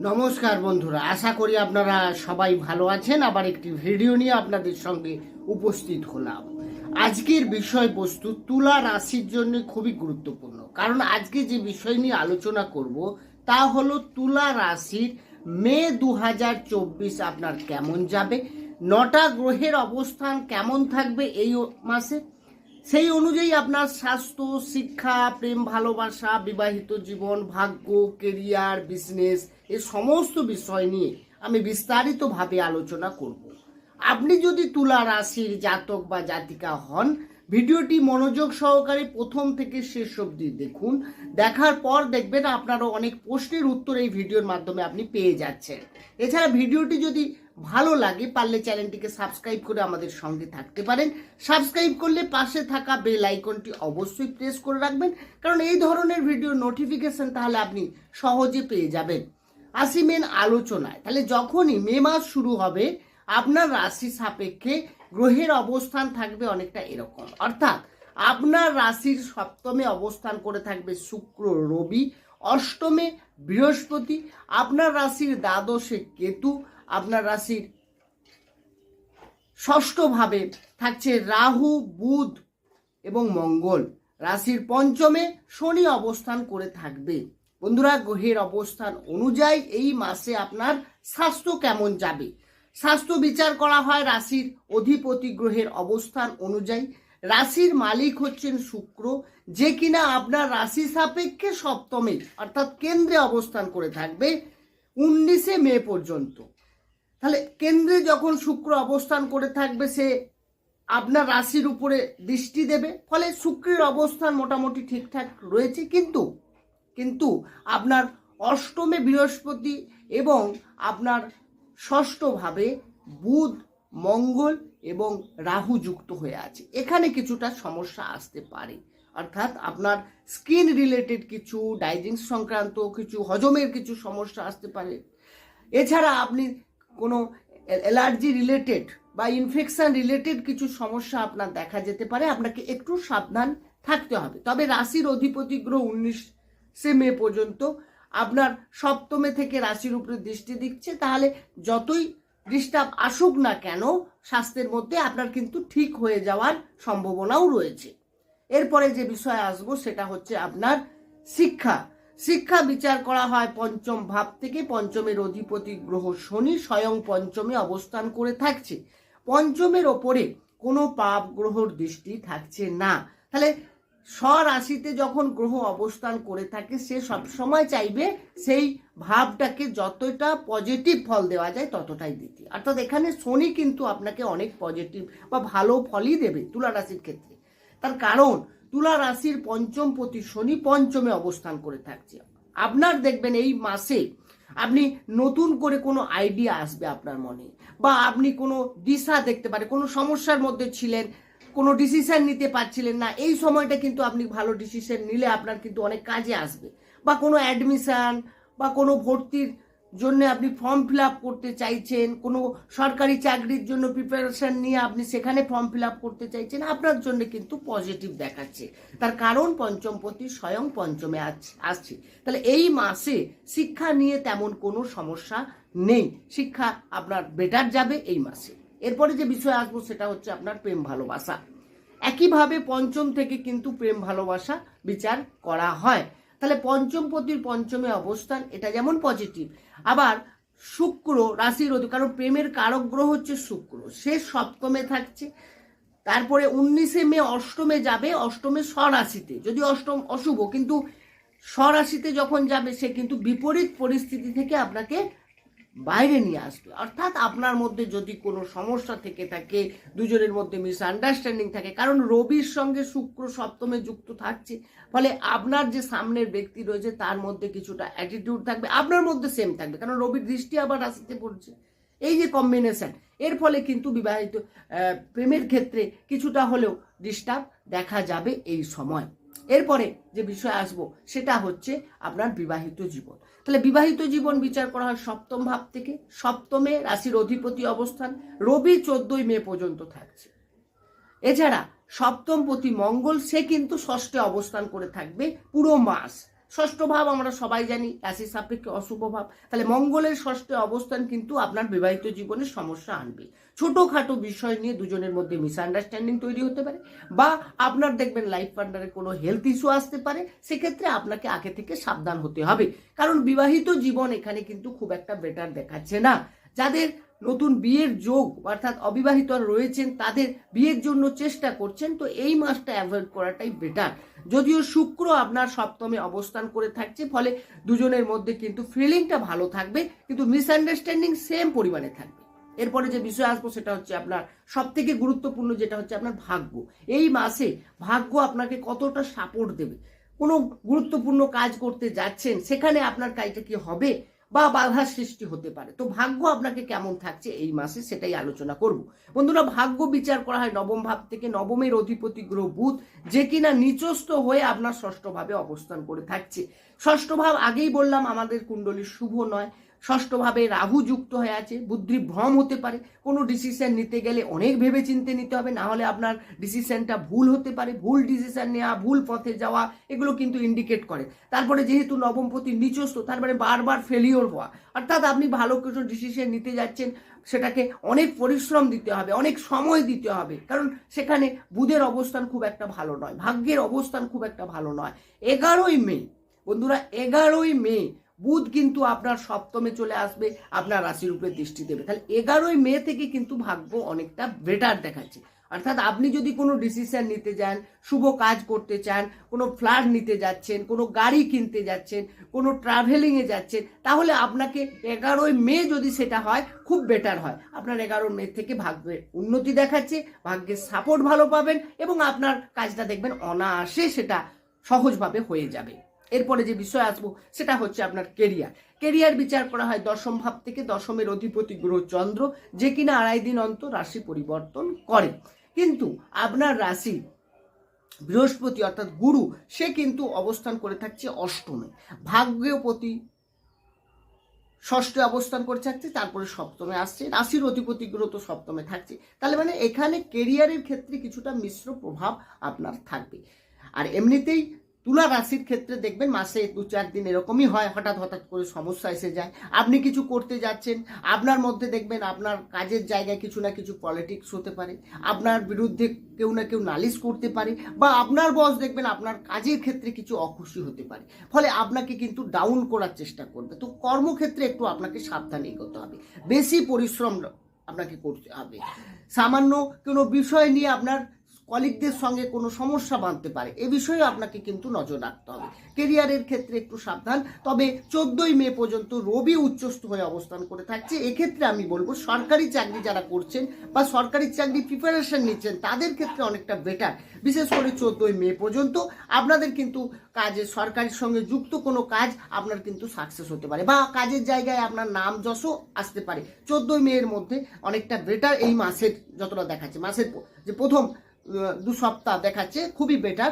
নমস্কার বন্ধুরা, আশা করি আপনারা সবাই ভালো আছেন। আবার একটি ভিডিও নিয়ে আপনাদের সঙ্গে উপস্থিত হলাম। আজকের বিষয়বস্তু তুলা রাশির জন্য খুবই গুরুত্বপূর্ণ, কারণ আজকে যে বিষয় নিয়ে আলোচনা করব তা হলো তুলা রাশির মে 2024 আপনার কেমন যাবে, 9টা গ্রহের অবস্থান কেমন থাকবে এই মাসে, সেই অনুযায়ী আপনার স্বাস্থ্য, শিক্ষা, প্রেম, ভালোবাসা, বিবাহিত জীবন, ভাগ্য, কেরিয়ার, বিজনেস এই সমস্ত বিষয় নিয়ে আমি বিস্তারিতভাবে আলোচনা করব। আপনি যদি তুলা রাশির জাতক বা জাতিকা হন, ভিডিওটি মনোযোগ সহকারে প্রথম থেকে শেষ অবধি দেখুন। দেখার পর দেখবেন আপনারও অনেক প্রশ্নের উত্তর এই ভিডিওর মাধ্যমে আপনি পেয়ে যাচ্ছেন। এছাড়া ভিডিওটি যদি ভালো লাগে পারলে চ্যানেলটিকে সাবস্ক্রাইব করে আমাদের সঙ্গে থাকতে পারেন। সাবস্ক্রাইব করলে পাশে থাকা বেল আইকনটি অবশ্যই প্রেস করে রাখবেন, কারণ এই ধরনের ভিডিও নোটিফিকেশন তাহলে আপনি সহজে পেয়ে যাবেন। আসি মেন আলোচনায়। তাহলে যখনই মে মাস শুরু হবে আপনার রাশি সাপেক্ষে গ্রহের অবস্থান থাকবে অনেকটা এরকম, অর্থাৎ আপনার রাশির সপ্তমে অবস্থান করে থাকবে শুক্র, রবি, অষ্টমে বৃহস্পতি, আপনার রাশির দ্বাদশে কেতু, আপনার রাশির ষষ্ঠ ভাবে থাকছে রাহু, বুধ এবং মঙ্গল, রাশির পঞ্চমে শনি অবস্থান করে থাকবে। বন্ধুরা, গ্রহের অবস্থান অনুযায়ী এই মাসে আপনার স্বাস্থ্য কেমন যাবে। স্বাস্থ্য বিচার করা হয় রাশির অধিপতি গ্রহের অবস্থান অনুযায়ী। রাশির মালিক হচ্ছেন শুক্র, যে কিনা আপনার রাশি সাপেক্ষে সপ্তমে অর্থাৎ কেন্দ্রে অবস্থান করে থাকবে 19শে মে পর্যন্ত। তাহলে কেন্দ্রে যখন শুক্র অবস্থান করে থাকবে সে আপনার রাশির উপরে দৃষ্টি দেবে, ফলে শুক্রের অবস্থান মোটামুটি ঠিকঠাক রয়েছে। কিন্তু আপনার অষ্টমে বৃহস্পতি এবং আপনার ষষ্ঠভাবে বুধ, মঙ্গল এবং রাহু যুক্ত হয়ে আছে। এখানে কিছুটা সমস্যা আসতে পারে, অর্থাৎ আপনার স্কিন রিলেটেড কিছু, ডাইজেশন সংক্রান্ত কিছু, হজমের কিছু সমস্যা আসতে পারে। এছাড়া আপনি কোনো অ্যালার্জি রিলেটেড বা ইনফেকশন রিলেটেড কিছু সমস্যা আপনার দেখা যেতে পারে, আপনাকে একটু সাবধান থাকতে হবে। তবে রাশির অধিপতি গ্রহ 19শে মে পর্যন্ত আপনার সপ্তমে থেকে রাশির উপরে দৃষ্টি দিচ্ছে, তাহলে যতই ডিস্টার্ব আসুক না কেন স্বাস্থ্যের মধ্যে আপনার কিন্তু ঠিক হয়ে যাওয়ার সম্ভাবনাও রয়েছে। এরপরে যে বিষয়ে আসবো সেটা হচ্ছে আপনার শিক্ষা বিচার করা হয় পঞ্চম ভাব থেকে। পঞ্চমের অধিপতি গ্রহ শনি স্বয়ং পঞ্চমে অবস্থান করে থাকছে। পঞ্চমের ওপরে কোনো পাপ গ্রহর দৃষ্টি থাকছে না। তাহলে স্বরাশিতে যখন গ্রহ অবস্থান করে থাকে সে সবসময় চাইবে সেই ভাবটাকে যতটা পজিটিভ ফল দেওয়া যায় ততটাই দিতে, অর্থাৎ এখানে শনি কিন্তু আপনাকে অনেক পজিটিভ বা ভালো ফলই দেবে তুলা রাশির ক্ষেত্রে। তার কারণ তুলা রাশির পঞ্চম পতি শনি পঞ্চমে অবস্থান করে থাকছে। আপনার দেখবেন এই মাসে আপনি নতুন করে কোনো আইডিয়া আসবে আপনার মনে, বা আপনি কোনো দিশা দেখতে পারেন। কোনো সমস্যার মধ্যে ছিলেন, কোনো ডিসিশন নিতে পারছিলেন না, এই সময়টা কিন্তু আপনি ভালো ডিসিশন নিলে আপনার কিন্তু অনেক কাজে আসবে। বা কোনো অ্যাডমিশন বা কোনো ভর্তির জন্য আপনি ফর্ম ফিল আপ করতে চাইছেন, কোনো সরকারি চাকরির জন্য প্রিপারেশন নিয়ে আপনি সেখানে ফর্ম ফিল আপ করতে চাইছেন, আপনার জন্য কিন্তু পজিটিভ দেখাচ্ছে। তার কারণ পঞ্চমপতি স্বয়ং পঞ্চমে আসছে। তাহলে এই মাসে শিক্ষা নিয়ে তেমন কোনো সমস্যা নেই, শিক্ষা আপনার বেটার যাবে এই মাসে। এরপরে যে বিষয় আসবো সেটা হচ্ছে আপনার প্রেম ভালোবাসা। একইভাবে পঞ্চম থেকে কিন্তু প্রেম ভালোবাসা বিচার করা হয়। তাহলে পঞ্চমপতির পঞ্চমে অবস্থান এটা যেমন পজিটিভ, আবার শুক্র রাশির কারণ প্রেমের কারক গ্রহ হচ্ছে শুক্র, সে সপ্তমে থাকছে। তারপরে 19শে মে অষ্টমে যাবে, অষ্টমে স্বরাশিতে, যদি অষ্টম অশুভ কিন্তু স্বরাশিতে যখন যাবে সে কিন্তু বিপরীত পরিস্থিতি থেকে আপনাকে বাইরে নিয়ে আসবে। অর্থাৎ আপনার মধ্যে যদি কোনো সমস্যা থেকে থাকে, দুজনের মধ্যে মিসআন্ডারস্ট্যান্ডিং থাকে, কারণ রবির সঙ্গে শুক্র সপ্তমে যুক্ত থাকছে, ফলে আপনার যে সামনের ব্যক্তি রয়েছে তার মধ্যে কিছুটা অ্যাটিটিউড থাকবে, আপনার মধ্যে সেম থাকবে, কারণ রবির দৃষ্টি আবার রাশিতে পড়ছে। এই যে কম্বিনেশন, এর ফলে কিন্তু বিবাহিত প্রেমের ক্ষেত্রে কিছুটা হলেও ডিস্টার্ব দেখা যাবে এই সময়। এরপরে যে বিষয় আসবো সেটা হচ্ছে আপনার বিবাহিত জীবন। তাহলে বিবাহিত জীবন বিচার করা হয় সপ্তম ভাব থেকে। সপ্তমে রাশির অধিপতি অবস্থান, রবি 14ই মে পর্যন্ত থাকছে। এছাড়া সপ্তমপতি মঙ্গল সে কিন্তু ষষ্ঠে অবস্থান করে থাকবে পুরো মাস। ষষ্ঠ ভাব আমরা সবাই জানি রাশির সাপেক্ষে অশুভ ভাব, তাহলে মঙ্গলের ষষ্ঠে অবস্থান কিন্তু আপনার বিবাহিত জীবনে সমস্যা আনবে। ছোটোখাটো বিষয় নিয়ে দুজনের মধ্যে মিসআন্ডারস্ট্যান্ডিং তৈরি হতে পারে, বা আপনার দেখবেন লাইফ পার্টনারের কোনো হেলথ ইস্যু আসতে পারে, সেক্ষেত্রে আপনাকে আগে থেকে সাবধান হতে হবে, কারণ বিবাহিত জীবন এখানে কিন্তু খুব একটা বেটার দেখাচ্ছে না। যাদের নতুন বিয়ের যোগ অর্থাৎ অবিবাহিত রয়েছেন তাদের বিয়ের জন্য চেষ্টা করছেন, তো এই মাসটা অ্যাভয়েড করাটাই বেটার। যদিও শুক্র আপনার সপ্তমে অবস্থান করে থাকছে, ফলে দুজনের মধ্যে কিন্তু ফিলিংটা ভালো থাকবে, কিন্তু মিসআন্ডারস্ট্যান্ডিং সেম পরিমাণে থাকবে। এরপরে যে বিষয় আসবো সেটা হচ্ছে আপনার সব থেকে গুরুত্বপূর্ণ, যেটা হচ্ছে আপনার ভাগ্য। এই মাসে ভাগ্য আপনাকে কতটা সাপোর্ট দেবে। কোনো গুরুত্বপূর্ণ কাজ করতে যাচ্ছেন, সেখানে আপনার কাজটা কি হবে বা বাধার সৃষ্টি হতে পারে, তো ভাগ্য আপনাকে কেমন থাকছে এই মাসে সেটাই আলোচনা করব। বন্ধুরা, ভাগ্য বিচার করা হয় নবম ভাব থেকে। নবমের অধিপতি গ্রহ বুধ, যে কিনা নিচস্থ হয়ে আপনার ষষ্ঠ ভাবে অবস্থান করে থাকছে। ষষ্ঠ ভাব আগেই বললাম আমাদের কুণ্ডলীর শুভ নয়। ষষ্ঠ ভাবে রাহু যুক্ত হয়ে আছে, বুদ্ধি ভ্রম হতে পারে। কোনো ডিসিশন নিতে গেলে অনেক ভেবে চিন্তে নিতে হবে, না হলে আপনার ডিসিশনটা ভুল হতে পারে। ভুল ডিসিশন নেওয়া, ভুল পথে যাওয়া, এগুলো কিন্তু ইন্ডিকেট করে। তারপরে যেহেতু নবমপতি নিচস্থ, তারপরে বারবার ফেলিওর হওয়া, অর্থাৎ আপনি ভালো কিছু ডিসিশন নিতে যাচ্ছেন, সেটাকে অনেক পরিশ্রম দিতে হবে, অনেক সময় দিতে হবে, কারণ সেখানে বুধের অবস্থান খুব একটা ভালো নয়, ভাগ্যের অবস্থান খুব একটা ভালো নয়। 11ই মে বন্ধুরা, 11ই মে বুধ কিন্তু আপনার সপ্তমে চলে আসবে, আপনার রাশির উপরে দৃষ্টি দেবে। তাহলে 11ই মে থেকে কিন্তু ভাগ্য অনেকটা বেটার দেখাচ্ছে। অর্থাৎ আপনি যদি কোনো ডিসিশন নিতে যান, শুভ কাজ করতে চান, কোনো ফ্ল্যাট নিতে যাচ্ছেন, কোনো গাড়ি কিনতে যাচ্ছেন, কোনো ট্রাভেলিংয়ে যাচ্ছেন, তাহলে আপনাকে 11ই মে যদি সেটা হয় খুব বেটার হয়। আপনার 11 মে থেকে ভাগ্যের উন্নতি দেখাচ্ছে, ভাগ্যের সাপোর্ট ভালো পাবেন, এবং আপনার কাজটা দেখবেন অনায়াসে সেটা সহজভাবে হয়ে যাবে। এরপরে যে বিষয় আসবো সেটা হচ্ছে আপনার কেরিয়ার বিচার করা হয় দশম ভাব থেকে। দশমের অধিপতি গ্রহ চন্দ্র, যে কিনা 2.5 দিন অন্তর রাশি পরিবর্তন করে, কিন্তু আপনার রাশি বৃহস্পতি অর্থাৎ গুরু, সে কিন্তু অবস্থান করে থাকছে অষ্টমে। ভাগ্যপতি ষষ্ঠে অবস্থান করে থাকছে, তারপরে সপ্তমে আসছে। রাশির অধিপতি গ্রহ তো সপ্তমে থাকছে, তাহলে মানে এখানে কেরিয়ারের ক্ষেত্রে কিছুটা মিশ্র প্রভাব আপনার থাকবে। আর এমনিতেই তুলা রাশির ক্ষেত্রে দেখবেন মাসে 2-4 দিন এরকমই হয়, হঠাৎ করে সমস্যা এসে যায়। আপনি কিছু করতে যাচ্ছেন, আপনার মধ্যে দেখবেন আপনার কাজের জায়গায় কিছু না কিছু পলিটিক্স হতে পারে, আপনার বিরুদ্ধে কেউ না কেউ নালিশ করতে পারে, বা আপনার বস দেখবেন আপনার কাজের ক্ষেত্রে কিছু অখুশি হতে পারে, ফলে আপনাকে কিন্তু ডাউন করার চেষ্টা করবে। তো কর্মক্ষেত্রে একটু আপনাকে সাবধানী করতে হবে, বেশি পরিশ্রম আপনাকে করতে হবে। সামান্য কোনো বিষয় নিয়ে আপনার কলিগদের সঙ্গে কোনো সমস্যা বাঁধতে পারে, এ বিষয়ে আপনাকে কিন্তু নজর রাখতে হবে। কেরিয়ারের ক্ষেত্রে একটু সাবধান। তবে 14ই মে পর্যন্ত রবি উচ্চস্থ হয়ে অবস্থান করে থাকছে। এক্ষেত্রে আমি বলবো সরকারি চাকরি যারা করছেন বা সরকারি চাকরি প্রিপারেশন নিচ্ছেন, তাদের ক্ষেত্রে অনেকটা বেটার। বিশেষ করে 14ই মে পর্যন্ত আপনাদের কিন্তু কাজে সরকারের সঙ্গে যুক্ত কোনো কাজ আপনার কিন্তু সাকসেস হতে পারে, বা কাজের জায়গায় আপনার নাম যশও আসতে পারে। 14ই মে এর মধ্যে অনেকটা বেটার এই মাসের যতটা দেখাচ্ছে, মাসের যে প্রথম 2 সপ্তাহ দেখাচ্ছে খুবই বেটার।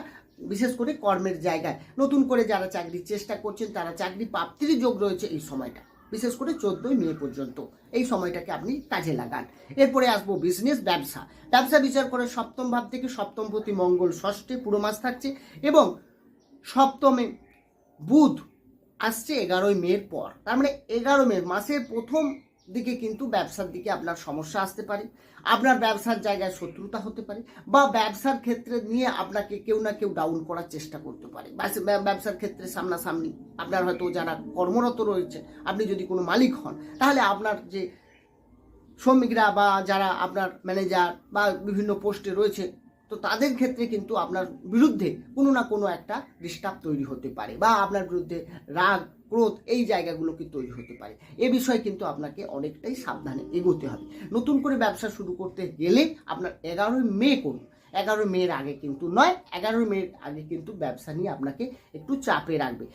বিশেষ করে কর্মের জায়গায় নতুন করে যারা চাকরির চেষ্টা করছেন, তারা চাকরি প্রাপ্তির যোগ রয়েছে এই সময়টা, বিশেষ করে 14ই মে পর্যন্ত এই সময়টাকে আপনি কাজে লাগান। এরপরে আসবো বিজনেস, ব্যবসা বিচার করে সপ্তম ভাব থেকে। সপ্তমপতি মঙ্গল ষষ্ঠে পুরো মাস থাকছে, এবং সপ্তমে বুধ আসছে 11ই মের পর। তার মানে 11 মে মাসের প্রথম দিকে কিন্তু ব্যবসার দিকে আপনার সমস্যা আসতে পারে, আপনার ব্যবসার জায়গায় শত্রুতা হতে পারে, বা ব্যবসার ক্ষেত্রে নিয়ে আপনাকে কেউ না কেউ ডাউন করার চেষ্টা করতে পারে। ব্যবসার ক্ষেত্রে সামনাসামনি আপনার হয়তো যারা কর্মরত রয়েছে, আপনি যদি কোনো মালিক হন, তাহলে আপনার যে শ্রমিকরা বা যারা আপনার ম্যানেজার বা বিভিন্ন পোস্টে রয়েছে, তো তাদের ক্ষেত্রে কিন্তু আপনার বিরুদ্ধে কোনো না কোনো একটা ডিস্টার্ব তৈরি হতে পারে, বা আপনার বিরুদ্ধে রাগ ক্রোধ এই জায়গাগুলো কি তৈরি হতে পারে। এ বিষয়ে কিন্তু আপনাকে অনেকটাই সাবধানে এগোতে হবে। নতুন করে ব্যবসা শুরু করতে গেলে আপনার 11ই মে করুন, 11 মের আগে কিন্তু নয়। 11 মের আগে কিন্তু ব্যবসা নিয়ে আপনাকে একটু চাপে রাখবে।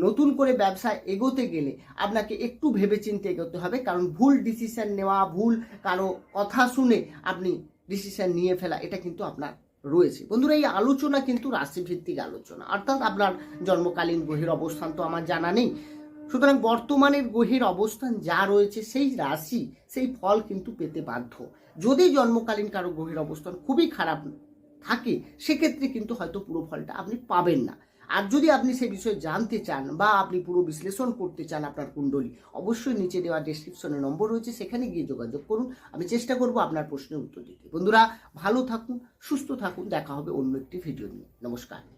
নতুন করে ব্যবসা এগোতে গেলে আপনাকে একটু ভেবেচিন্তে এগোতে হবে, কারণ ভুল ডিসিশন নেওয়া, ভুল কারো কথা শুনে আপনি ডিসিশন নিয়ে ফেলা, এটা কিন্তু আপনার রয়েছে। বন্ধুরা, এই আলোচনা কিন্তু রাশিভিত্তিক আলোচনা, অর্থাৎ আপনার জন্মকালীন গ্রহের অবস্থান তো আমার জানা নেই। সুতরাং বর্তমানের গ্রহের অবস্থান যা রয়েছে, সেই রাশি সেই ফল কিন্তু পেতে বাধ্য। যদি জন্মকালীন কারো গ্রহের অবস্থান খুবই খারাপ থাকে, সেক্ষেত্রে কিন্তু হয়তো পুরো ফলটা আপনি পাবেন না। আর যদি আপনি সে বিষয়ে জানতে চান বা আপনি পুরো বিশ্লেষণ করতে চান আপনার কুণ্ডলী, অবশ্যই নিচে দেওয়া ডেসক্রিপশনে নম্বর রয়েছে, সেখানে গিয়ে যোগাযোগ করুন। আমি চেষ্টা করব আপনার প্রশ্নের উত্তর দিতে। বন্ধুরা, ভালো থাকুন, সুস্থ থাকুন, দেখা হবে অন্য একটি ভিডিও নিয়ে। নমস্কার।